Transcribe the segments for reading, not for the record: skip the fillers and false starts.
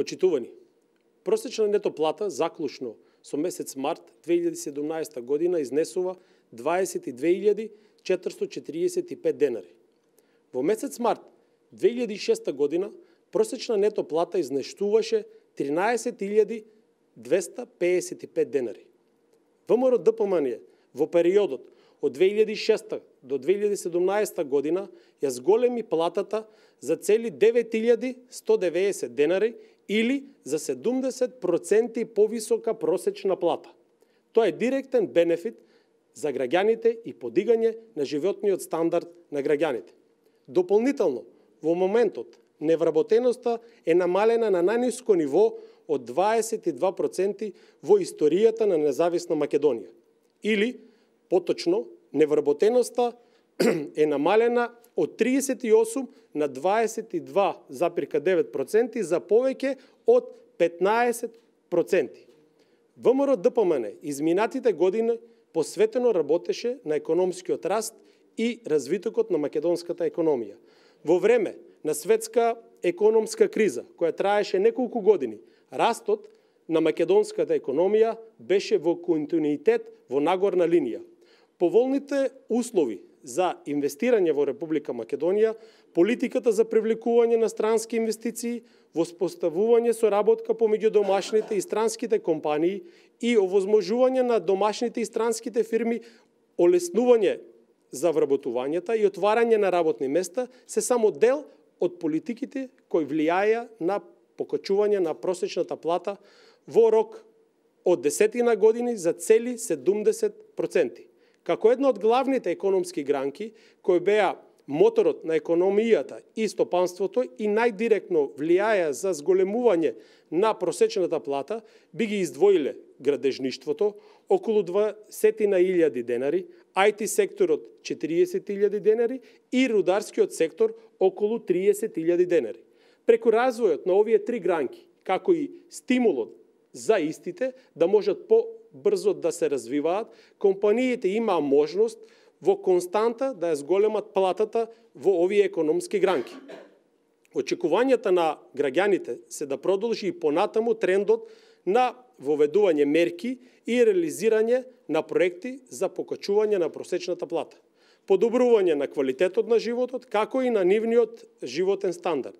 Почитувани, просечна нето плата заклучно со месец март 2017 година изнесува 22.445 денари. Во месец март 2006 година просечна нето плата изнештуваше 13.255 денари. ВМРО ДПМН во периодот од 2006 до 2017 година ја зголеми платата за цели 9.190 денари или за 70% повисока просечна плата. Тоа е директен бенефит за граѓаните и подигање на животниот стандард на граѓаните. Дополнително, во моментот невработеноста е намалена на најниско ниво од 22% во историјата на независна Македонија. Или, поточно, невработеноста е намалена од 38 на 22,9% за повеќе од 15%. ВМРО ДПМН изминатите години посветено работеше на економскиот раст и развитокот на македонската економија. Во време на светска економска криза, која траеше неколку години, растот на македонската економија беше во континуитет во нагорна линија. Поволните услови за инвестирање во Република Македонија, политиката за привлекување на странски инвестиции, воспоставување соработка помеѓу домашните и странските компании и овозможување на домашните и странските фирми олеснување за вработувањата и отварање на работни места се само дел од политиките кои влијаја на покачување на просечната плата во рок од 10 години за цели 70%. Како една од главните економски гранки кои беа моторот на економијата и стопанството и најдиректно влијаја за зголемување на просечната плата, би ги издвоиле градежништвото околу 20.000 денари, IT секторот 40.000 денари и рударскиот сектор околу 30.000 денари. Преку развојот на овие три гранки, како и стимулот за истите да можат побрзо да се развиваат, компаниите имаа можност во константа да ја зголемат платата во овие економски гранки. Очекувањата на граѓаните се да продолжи и понатаму трендот на воведување мерки и реализирање на проекти за покачување на просечната плата, подобрување на квалитетот на животот, како и на нивниот животен стандард.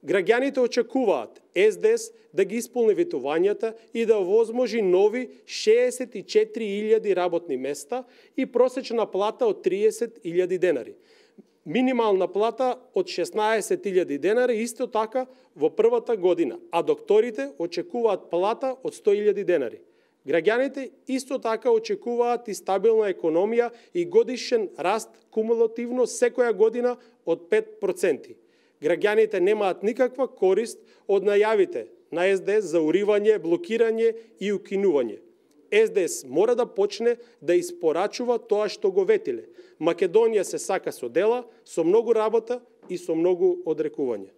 Граѓаните очекуваат СДС да ги исполни ветувањата и да овозможи нови 64.000 работни места и просечна плата од 30.000 денари. Минимална плата од 16.000 денари исто така во првата година, а докторите очекуваат плата од 100.000 денари. Граѓаните исто така очекуваат и стабилна економија и годишен раст кумулативно секоја година од 5%. Граѓаните немаат никаква корист од најавите на СДС за уривање, блокирање и укинување. СДС мора да почне да испорачува тоа што го ветиле. Македонија се сака со дела, со многу работа и со многу одрекување.